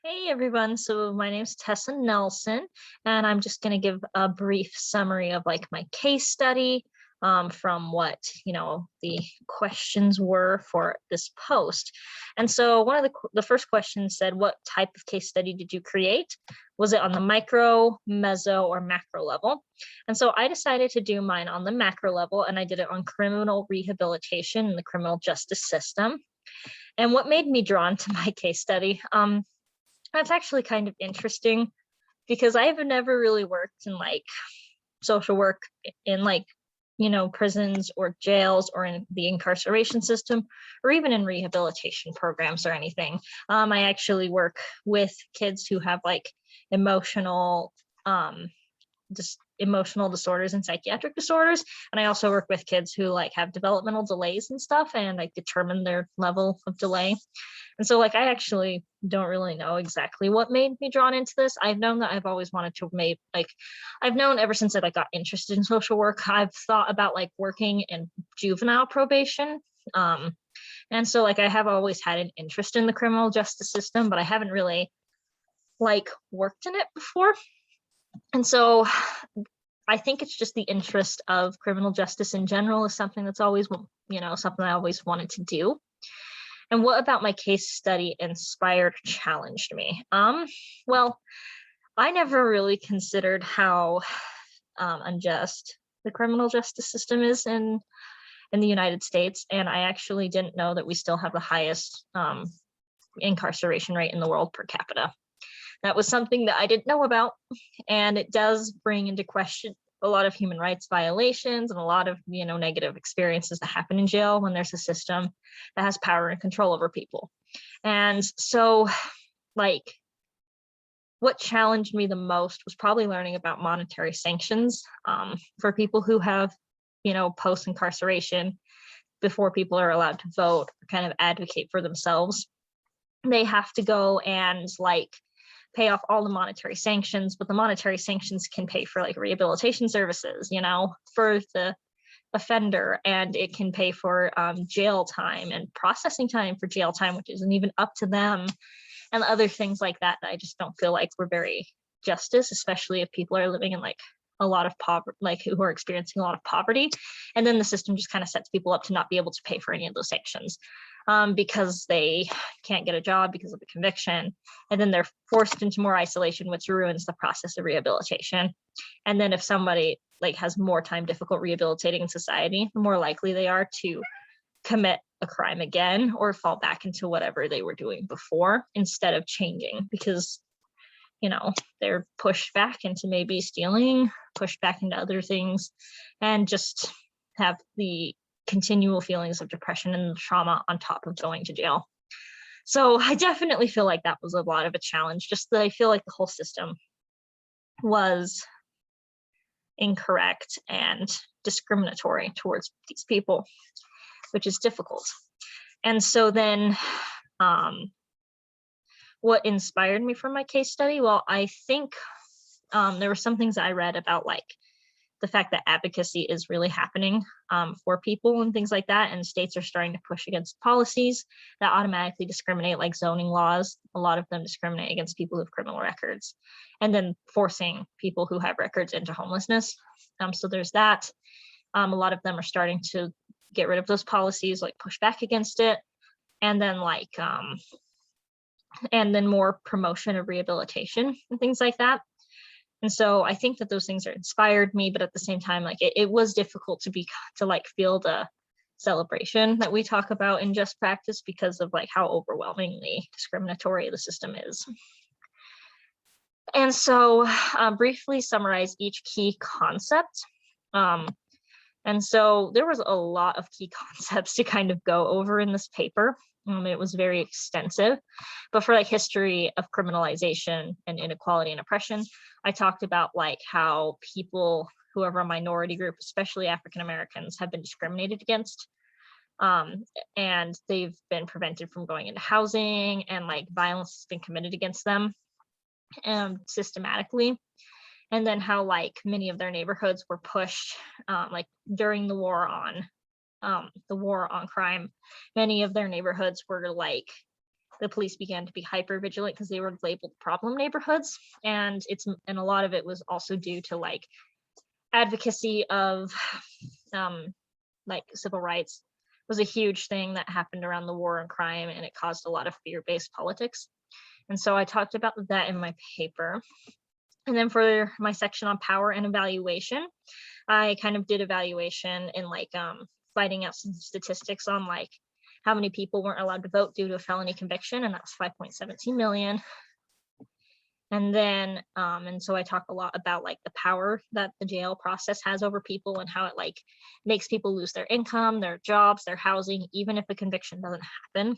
Hey everyone, so my name is Tessa Nelson, and I'm just going to give a brief summary of like my case study from what the questions were for this post. And so one of the first questions said, "What type of case study did you create? Was it on the micro, meso, or macro level?" And so I decided to do mine on the macro level, and I did it on criminal rehabilitation in the criminal justice system. And what made me drawn to my case study? That's actually kind of interesting because I have never really worked in like social work in like, prisons or jails or in the incarceration system or even in rehabilitation programs or anything. I actually work with kids who have like emotional just emotional disorders and psychiatric disorders, and I also work with kids who like have developmental delays and stuff and like determine their level of delay. And so like I actually don't really know exactly what made me drawn into this. I've known that I've always wanted to make like I've known ever since I like got interested in social work. I've thought about like working in juvenile probation. And so like I have always had an interest in the criminal justice system, but I haven't really like worked in it before. And so I think it's just the interest of criminal justice in general is something that's always, something I always wanted to do. And what about my case study inspired or challenged me? Well, I never really considered how unjust the criminal justice system is in the United States, and I actually didn't know that we still have the highest incarceration rate in the world per capita. That was something that I didn't know about, and it does bring into question a lot of human rights violations and a lot of negative experiences that happen in jail when there's a system that has power and control over people. And so like what challenged me the most was probably learning about monetary sanctions for people who have post incarceration, before people are allowed to vote or kind of advocate for themselves. They have to go and like pay off all the monetary sanctions, but the monetary sanctions can pay for like rehabilitation services, for the offender, and it can pay for jail time and processing time for jail time, which isn't even up to them, and other things like that I just don't feel like we're very justice, especially if people are living in like a lot of poverty, like who are experiencing a lot of poverty, and then the system just kind of sets people up to not be able to pay for any of those sanctions because they can't get a job because of a conviction, and then they're forced into more isolation, which ruins the process of rehabilitation. And then if somebody like has more time difficult rehabilitating in society, the more likely they are to commit a crime again or fall back into whatever they were doing before instead of changing, because they're pushed back into maybe stealing, pushed back into other things, and just have the continual feelings of depression and trauma on top of going to jail. So I definitely feel like that was a lot of a challenge, just that I feel like the whole system was incorrect and discriminatory towards these people, which is difficult. And so then what inspired me for my case study? Well, I think there were some things I read about like the fact that advocacy is really happening for people and things like that, and states are starting to push against policies that automatically discriminate, like zoning laws. A lot of them discriminate against people who have criminal records, and then forcing people who have records into homelessness. So there's that. A lot of them are starting to get rid of those policies, like push back against it, and then more promotion of rehabilitation and things like that. And so I think that those things are inspired me, but at the same time, like it was difficult to like feel the celebration that we talk about in just practice because of like how overwhelmingly discriminatory the system is. And so briefly summarize each key concept. And so there was a lot of key concepts to kind of go over in this paper. It was very extensive, but for like history of criminalization and inequality and oppression, I talked about like how people who are a minority group, especially African Americans, have been discriminated against, and they've been prevented from going into housing, and like violence has been committed against them systematically. And then how like many of their neighborhoods were pushed, like during the war on crime, many of their neighborhoods were like the police began to be hyper vigilant because they were labeled problem neighborhoods. And a lot of it was also due to like advocacy of like civil rights was a huge thing that happened around the war on crime, and it caused a lot of fear-based politics. And so I talked about that in my paper. And then for my section on power and evaluation, I kind of did evaluation in like finding out some statistics on like how many people weren't allowed to vote due to a felony conviction, and that was 5.17 million. And then, and so I talk a lot about like the power that the jail process has over people and how it like makes people lose their income, their jobs, their housing, even if a conviction doesn't happen.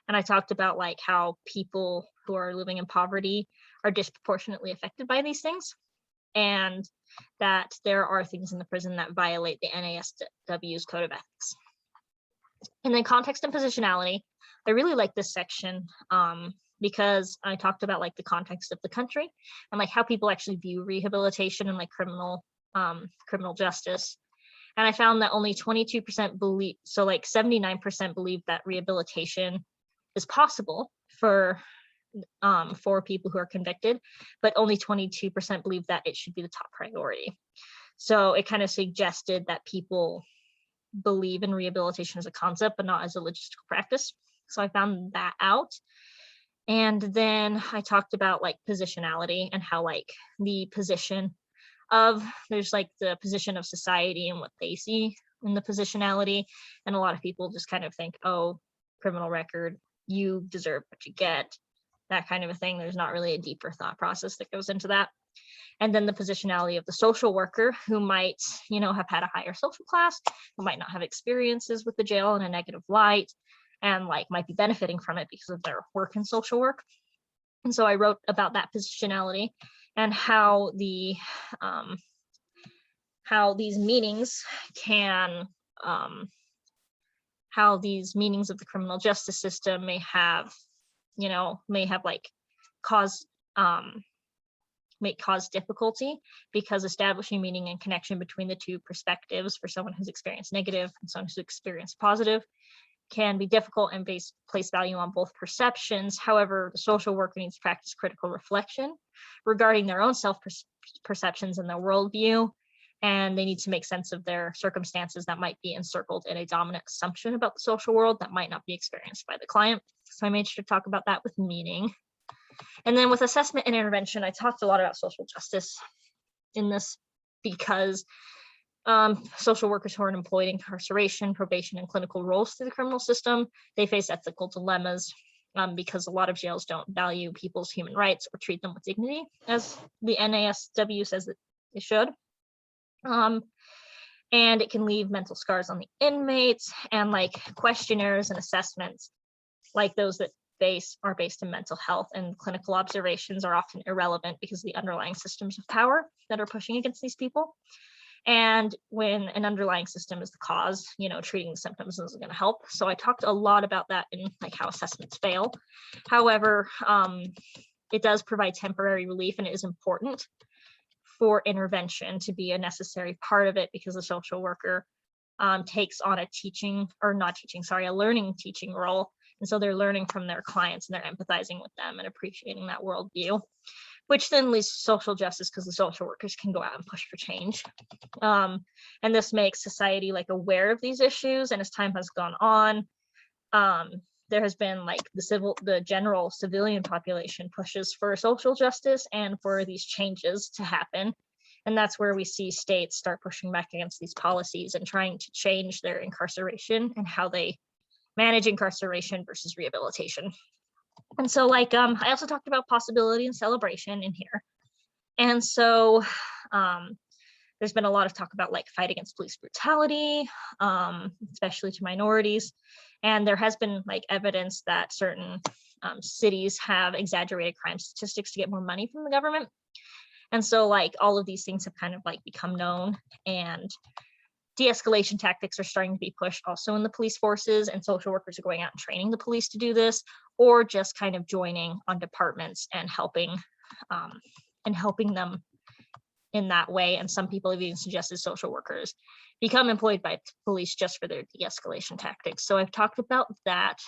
And I talked about like how people who are living in poverty are disproportionately affected by these things, and that there are things in the prison that violate the NASW's code of ethics. And then context and positionality. I really like this section because I talked about like the context of the country and like how people actually view rehabilitation and like criminal justice. And I found that only 22% believe, so like 79% believe that rehabilitation is possible for people who are convicted, but only 22% believe that it should be the top priority. So it kind of suggested that people believe in rehabilitation as a concept, but not as a logistical practice. So I found that out. And then I talked about like positionality and how like the position of, there's like the position of society and what they see in the positionality. And a lot of people just kind of think, oh, criminal record, you deserve what you get, that kind of a thing. There's not really a deeper thought process that goes into that. And then the positionality of the social worker who might, have had a higher social class, who might not have experiences with the jail in a negative light, and like might be benefiting from it because of their work in social work. And so I wrote about that positionality and how these meanings can, how these meanings of the criminal justice system may have like may cause difficulty, because establishing meaning and connection between the two perspectives for someone who's experienced negative and someone who's experienced positive can be difficult and place value on both perceptions. However, the social worker needs to practice critical reflection regarding their own self-perceptions and their worldview, and they need to make sense of their circumstances that might be encircled in a dominant assumption about the social world that might not be experienced by the client. So I made sure to talk about that with meaning. And then with assessment and intervention, I talked a lot about social justice in this because social workers who are employed in incarceration, probation, and clinical roles through the criminal system, they face ethical dilemmas because a lot of jails don't value people's human rights or treat them with dignity, as the NASW says that they should. And it can leave mental scars on the inmates, and like questionnaires and assessments like those that are based in mental health and clinical observations are often irrelevant because of the underlying systems of power that are pushing against these people. And when an underlying system is the cause, treating the symptoms isn't going to help. So I talked a lot about that in like how assessments fail. However, it does provide temporary relief, and it is important for intervention to be a necessary part of it, because the social worker takes on a learning teaching role. And so they're learning from their clients and they're empathizing with them and appreciating that worldview, which then leads to social justice because the social workers can go out and push for change. And this makes society like aware of these issues. And as time has gone on, there has been like the general civilian population pushes for social justice and for these changes to happen. And that's where we see states start pushing back against these policies and trying to change their incarceration and how they manage incarceration versus rehabilitation. And so like I also talked about possibility and celebration in here. And so there's been a lot of talk about like fight against police brutality, especially to minorities. And there has been like evidence that certain cities have exaggerated crime statistics to get more money from the government. And so like all of these things have kind of like become known, and de-escalation tactics are starting to be pushed also in the police forces, and social workers are going out and training the police to do this, or just kind of joining on departments and helping them in that way. And some people have even suggested social workers become employed by police just for their de-escalation tactics. So I've talked about that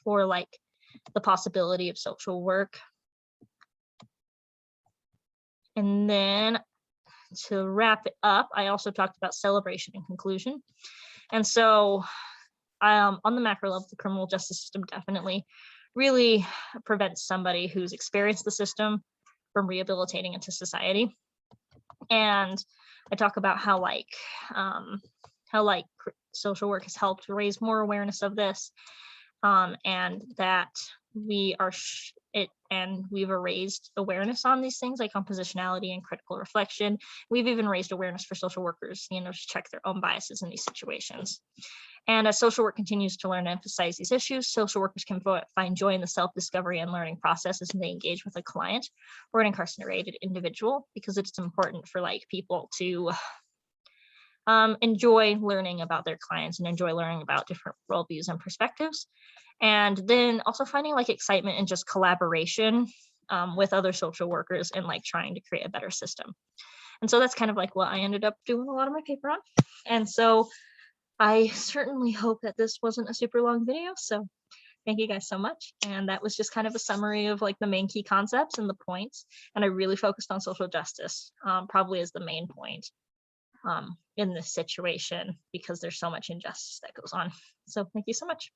for like the possibility of social work. And then to wrap it up, I also talked about celebration and conclusion. And so on the macro level, the criminal justice system definitely really prevents somebody who's experienced the system from rehabilitating into society. And I talk about how social work has helped raise more awareness of this, and that we've raised awareness on these things like compositionality and critical reflection. We've even raised awareness for social workers, to check their own biases in these situations. And as social work continues to learn and emphasize these issues, social workers can find joy in the self-discovery and learning process as they engage with a client or an incarcerated individual, because it's important for people to enjoy learning about their clients and enjoy learning about different worldviews and perspectives. And then also finding excitement and just collaboration with other social workers and trying to create a better system. And so that's kind of what I ended up doing a lot of my paper on. And so I certainly hope that this wasn't a super long video. So thank you guys so much. And that was just kind of a summary of the main key concepts and the points. And I really focused on social justice, probably as the main point in this situation, because there's so much injustice that goes on. So thank you so much.